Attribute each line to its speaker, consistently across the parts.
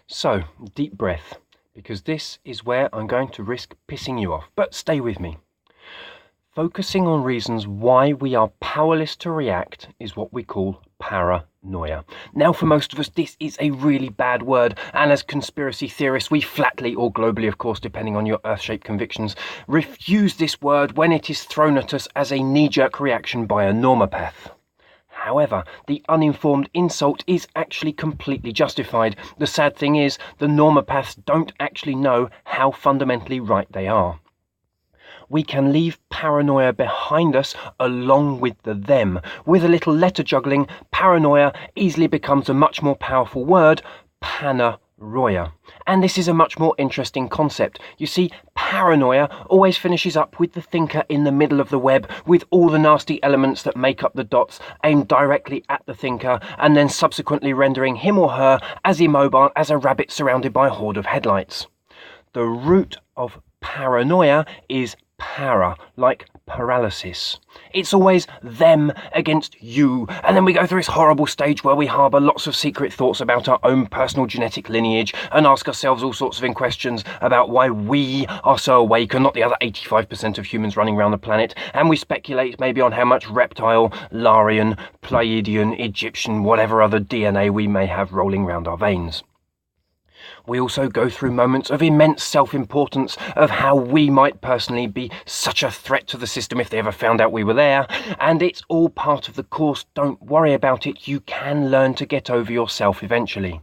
Speaker 1: So, deep breath, because this is where I'm going to risk pissing you off, but stay with me. Focusing on reasons why we are powerless to react is what we call paranoia. Now, for most of us, this is a really bad word, and as conspiracy theorists, we flatly, or globally, of course, depending on your earth-shaped convictions, refuse this word when it is thrown at us as a knee-jerk reaction by a normopath. However, the uninformed insult is actually completely justified. The sad thing is, the normopaths don't actually know how fundamentally right they are. We can leave paranoia behind us along with the them. With a little letter juggling, paranoia easily becomes a much more powerful word, panaroia. And this is a much more interesting concept. You see, paranoia always finishes up with the thinker in the middle of the web, with all the nasty elements that make up the dots aimed directly at the thinker, and then subsequently rendering him or her as immobile as a rabbit surrounded by a horde of headlights. The root of paranoia is para, like paralysis. It's always them against you, and then we go through this horrible stage where we harbour lots of secret thoughts about our own personal genetic lineage and ask ourselves all sorts of questions about why we are so awake and not the other 85% of humans running around the planet, and we speculate maybe on how much reptile, Larian, Pleiadian, Egyptian, whatever other DNA we may have rolling round our veins. We also go through moments of immense self-importance of how we might personally be such a threat to the system if they ever found out we were there, and it's all part of the course. Don't worry about it, you can learn to get over yourself eventually.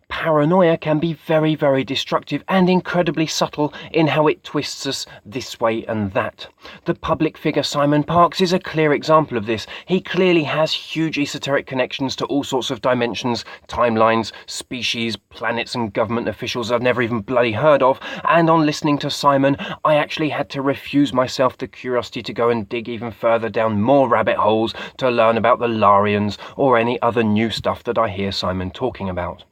Speaker 1: Paranoia can be very, very destructive and incredibly subtle in how it twists us this way and that. The public figure Simon Parkes is a clear example of this. He clearly has huge esoteric connections to all sorts of dimensions, timelines, species, planets and government officials I've never even bloody heard of, and on listening to Simon, I actually had to refuse myself the curiosity to go and dig even further down more rabbit holes to learn about the Larians or any other new stuff that I hear Simon talking about.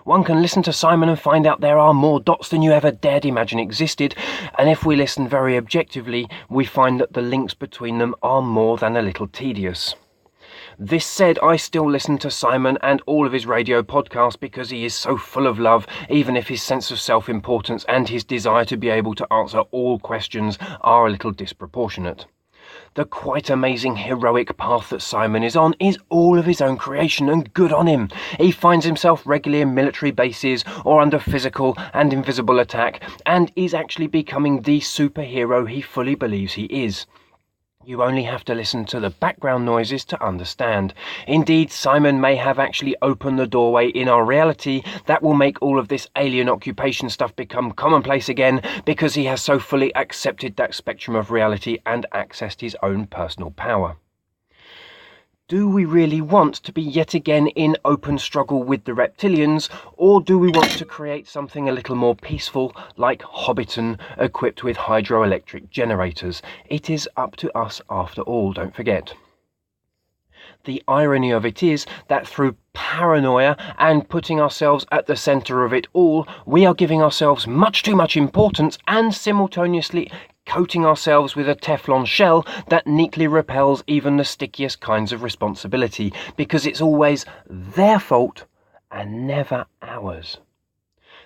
Speaker 1: One can listen to Simon and find out there are more dots than you ever dared imagine existed, and if we listen very objectively, we find that the links between them are more than a little tedious. This said, I still listen to Simon and all of his radio podcasts because he is so full of love, even if his sense of self-importance and his desire to be able to answer all questions are a little disproportionate. The quite amazing heroic path that Simon is on is all of his own creation, and good on him. He finds himself regularly in military bases or under physical and invisible attack, and is actually becoming the superhero he fully believes he is. You only have to listen to the background noises to understand. Indeed, Simon may have actually opened the doorway in our reality that will make all of this alien occupation stuff become commonplace again, because he has so fully accepted that spectrum of reality and accessed his own personal power. Do we really want to be yet again in open struggle with the reptilians, or do we want to create something a little more peaceful, like Hobbiton, equipped with hydroelectric generators? It is up to us after all, don't forget. The irony of it is that through paranoia and putting ourselves at the centre of it all, we are giving ourselves much too much importance and simultaneously coating ourselves with a Teflon shell that neatly repels even the stickiest kinds of responsibility, because it's always their fault and never ours.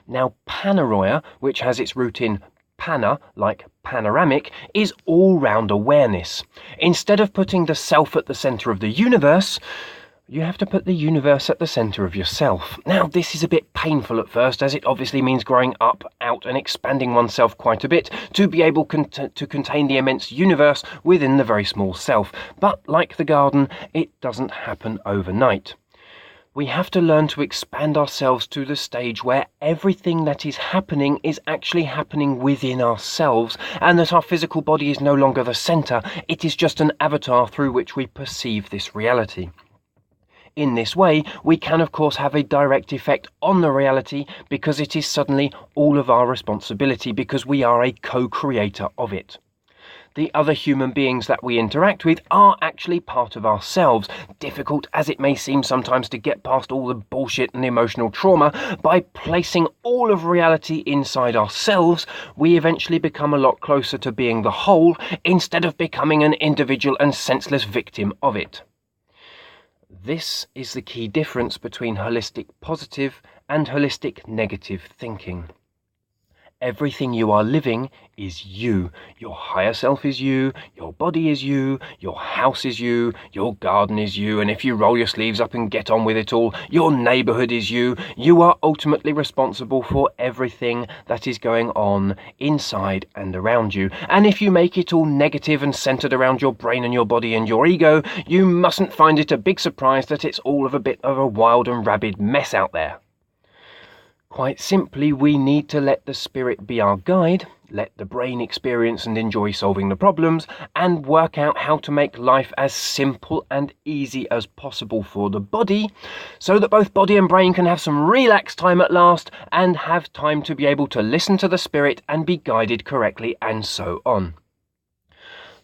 Speaker 1: Now, panaroia, which has its root in pana, like panoramic, is all-round awareness. Instead of putting the self at the centre of the universe, you have to put the universe at the centre of yourself. Now, this is a bit painful at first, as it obviously means growing up, out and expanding oneself quite a bit to be able to contain the immense universe within the very small self. But like the garden, it doesn't happen overnight. We have to learn to expand ourselves to the stage where everything that is happening is actually happening within ourselves, and that our physical body is no longer the centre, it is just an avatar through which we perceive this reality. In this way, we can of course have a direct effect on the reality, because it is suddenly all of our responsibility, because we are a co-creator of it. The other human beings that we interact with are actually part of ourselves. Difficult as it may seem sometimes to get past all the bullshit and emotional trauma, by placing all of reality inside ourselves, we eventually become a lot closer to being the whole, instead of becoming an individual and senseless victim of it. This is the key difference between holistic positive and holistic negative thinking. Everything you are living is you. Your higher self is you, your body is you, your house is you, your garden is you, and if you roll your sleeves up and get on with it all, your neighbourhood is you. You are ultimately responsible for everything that is going on inside and around you. And if you make it all negative and centred around your brain and your body and your ego, you mustn't find it a big surprise that it's all of a bit of a wild and rabid mess out there. Quite simply, we need to let the spirit be our guide, let the brain experience and enjoy solving the problems, and work out how to make life as simple and easy as possible for the body, so that both body and brain can have some relaxed time at last, and have time to be able to listen to the spirit and be guided correctly, and so on.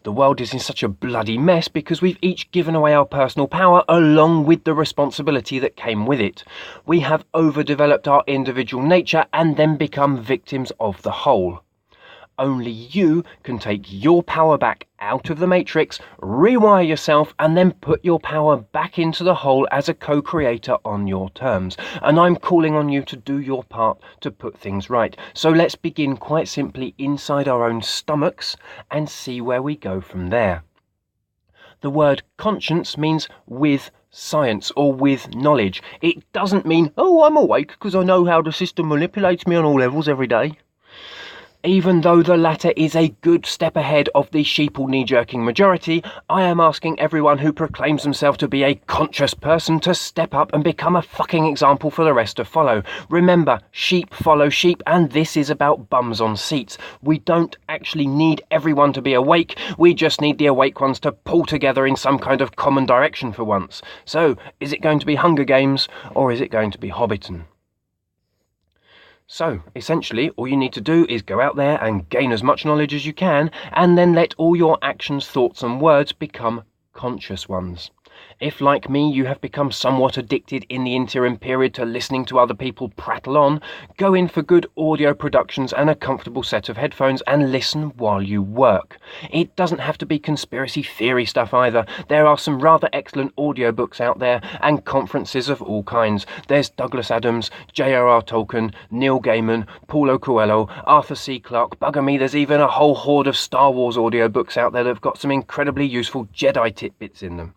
Speaker 1: The world is in such a bloody mess because we've each given away our personal power along with the responsibility that came with it. We have overdeveloped our individual nature and then become victims of the whole. Only you can take your power back out of the matrix, rewire yourself, and then put your power back into the whole as a co-creator on your terms. And I'm calling on you to do your part to put things right. So let's begin quite simply inside our own stomachs and see where we go from there. The word conscience means with science or with knowledge. It doesn't mean, oh, I'm awake because I know how the system manipulates me on all levels every day. Even though the latter is a good step ahead of the sheeple knee-jerking majority, I am asking everyone who proclaims themselves to be a conscious person to step up and become a fucking example for the rest to follow. Remember, sheep follow sheep, and this is about bums on seats. We don't actually need everyone to be awake, we just need the awake ones to pull together in some kind of common direction for once. So, is it going to be Hunger Games, or is it going to be Hobbiton? So, essentially, all you need to do is go out there and gain as much knowledge as you can, and then let all your actions, thoughts and words become conscious ones. If, like me, you have become somewhat addicted in the interim period to listening to other people prattle on, go in for good audio productions and a comfortable set of headphones and listen while you work. It doesn't have to be conspiracy theory stuff either. There are some rather excellent audiobooks out there and conferences of all kinds. There's Douglas Adams, J.R.R. Tolkien, Neil Gaiman, Paulo Coelho, Arthur C. Clarke. Bugger me, there's even a whole horde of Star Wars audiobooks out there that have got some incredibly useful Jedi tidbits in them.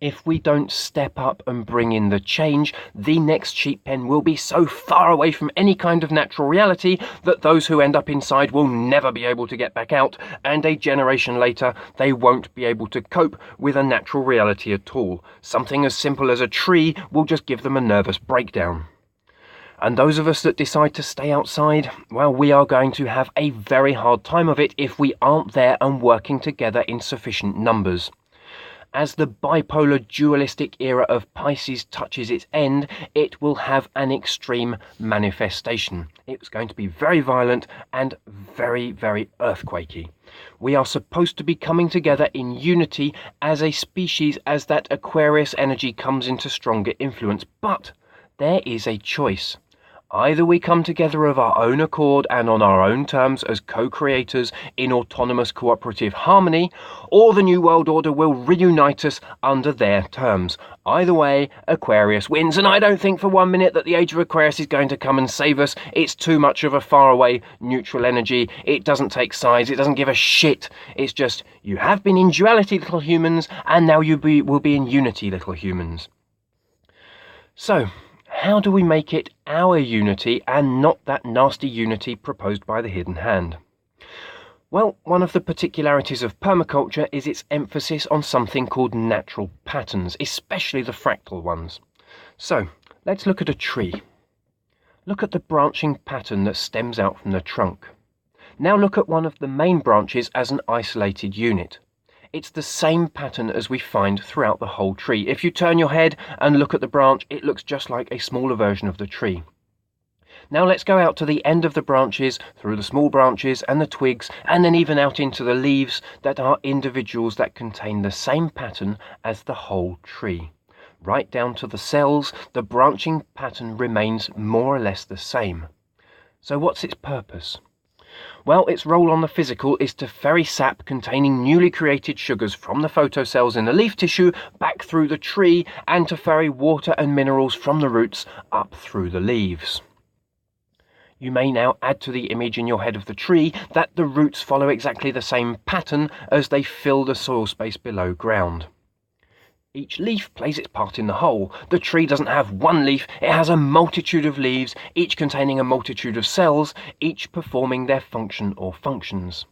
Speaker 1: If we don't step up and bring in the change, the next sheep pen will be so far away from any kind of natural reality that those who end up inside will never be able to get back out, and a generation later they won't be able to cope with a natural reality at all. Something as simple as a tree will just give them a nervous breakdown. And those of us that decide to stay outside, well, we are going to have a very hard time of it if we aren't there and working together in sufficient numbers. As the bipolar dualistic era of Pisces touches its end, it will have an extreme manifestation. It's going to be very violent and very, very earthquakey. We are supposed to be coming together in unity as a species as that Aquarius energy comes into stronger influence. But there is a choice. Either we come together of our own accord and on our own terms as co-creators in autonomous cooperative harmony, or the New World Order will reunite us under their terms. Either way, Aquarius wins, and I don't think for 1 minute that the Age of Aquarius is going to come and save us. It's too much of a faraway neutral energy. It doesn't take sides. It doesn't give a shit. It's just, you have been in duality, little humans, and now you will be in unity, little humans. So, how do we make it our unity and not that nasty unity proposed by the hidden hand? Well, one of the particularities of permaculture is its emphasis on something called natural patterns, especially the fractal ones. So, let's look at a tree. Look at the branching pattern that stems out from the trunk. Now look at one of the main branches as an isolated unit. It's the same pattern as we find throughout the whole tree. If you turn your head and look at the branch, it looks just like a smaller version of the tree. Now let's go out to the end of the branches, through the small branches and the twigs, and then even out into the leaves that are individuals that contain the same pattern as the whole tree. Right down to the cells, the branching pattern remains more or less the same. So what's its purpose? Well, its role on the physical is to ferry sap containing newly created sugars from the photocells in the leaf tissue back through the tree, and to ferry water and minerals from the roots up through the leaves. You may now add to the image in your head of the tree that the roots follow exactly the same pattern as they fill the soil space below ground. Each leaf plays its part in the whole. The tree doesn't have one leaf, it has a multitude of leaves, each containing a multitude of cells, each performing their function or functions.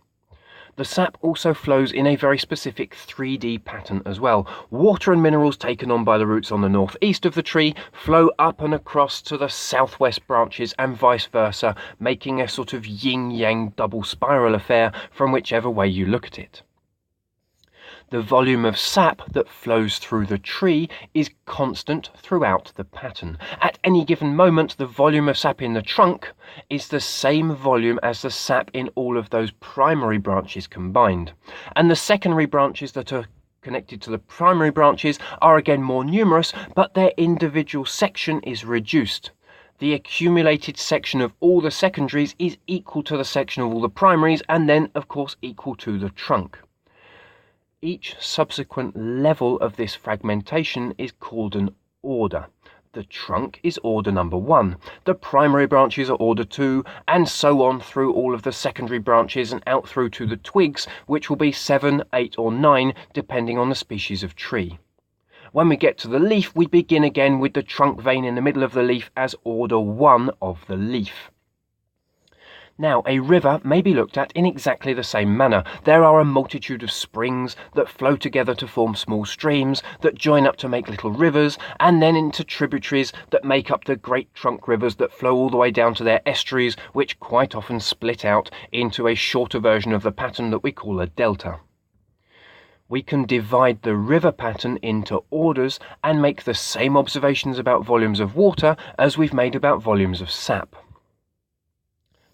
Speaker 1: The sap also flows in a very specific 3D pattern as well. Water and minerals taken on by the roots on the northeast of the tree flow up and across to the southwest branches and vice versa, making a sort of yin-yang double spiral affair from whichever way you look at it. The volume of sap that flows through the tree is constant throughout the pattern. At any given moment, the volume of sap in the trunk is the same volume as the sap in all of those primary branches combined. And the secondary branches that are connected to the primary branches are again more numerous, but their individual section is reduced. The accumulated section of all the secondaries is equal to the section of all the primaries, and then, of course, equal to the trunk. Each subsequent level of this fragmentation is called an order. The trunk is order number 1, the primary branches are order 2, and so on through all of the secondary branches and out through to the twigs, which will be 7, 8 or 9 depending on the species of tree. When we get to the leaf, we begin again with the trunk vein in the middle of the leaf as order 1 of the leaf. Now, a river may be looked at in exactly the same manner. There are a multitude of springs that flow together to form small streams, that join up to make little rivers, and then into tributaries that make up the great trunk rivers that flow all the way down to their estuaries, which quite often split out into a shorter version of the pattern that we call a delta. We can divide the river pattern into orders and make the same observations about volumes of water as we've made about volumes of sap.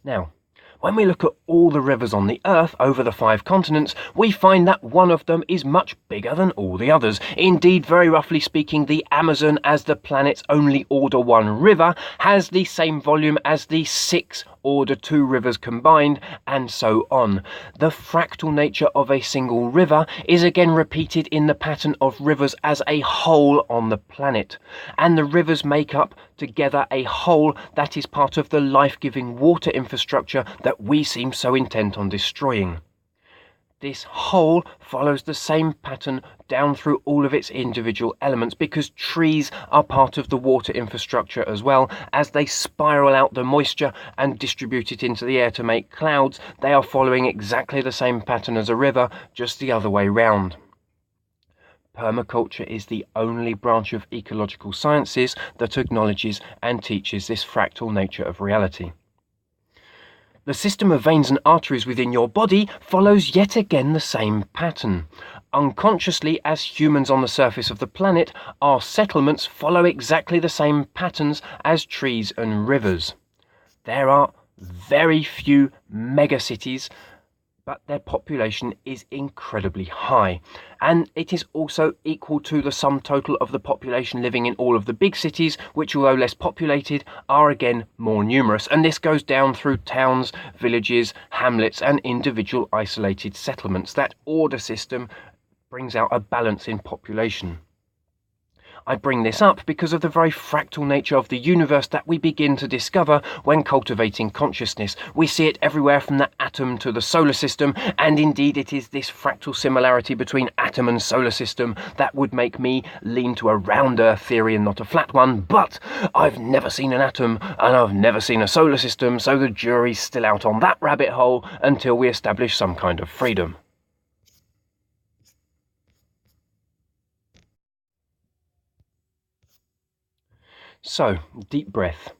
Speaker 1: Now, when we look at all the rivers on the Earth over the 5 continents, we find that one of them is much bigger than all the others. Indeed, very roughly speaking, the Amazon, as the planet's only Order 1 river, has the same volume as the 6 Order 2 rivers combined, and so on. The fractal nature of a single river is again repeated in the pattern of rivers as a whole on the planet, and the rivers make up together a whole that is part of the life-giving water infrastructure that we seem so intent on destroying. This whole follows the same pattern down through all of its individual elements, because trees are part of the water infrastructure as well. As they spiral out the moisture and distribute it into the air to make clouds, they are following exactly the same pattern as a river, just the other way round. Permaculture is the only branch of ecological sciences that acknowledges and teaches this fractal nature of reality. The system of veins and arteries within your body follows yet again the same pattern. Unconsciously, as humans on the surface of the planet, our settlements follow exactly the same patterns as trees and rivers. There are very few megacities, but their population is incredibly high, and it is also equal to the sum total of the population living in all of the big cities, which, although less populated, are again more numerous. And this goes down through towns, villages, hamlets, and individual isolated settlements. That order system brings out a balance in population. I bring this up because of the very fractal nature of the universe that we begin to discover when cultivating consciousness. We see it everywhere from the atom to the solar system, and indeed it is this fractal similarity between atom and solar system that would make me lean to a round Earth theory and not a flat one, but I've never seen an atom and I've never seen a solar system, so the jury's still out on that rabbit hole until we establish some kind of freedom. So, deep breath.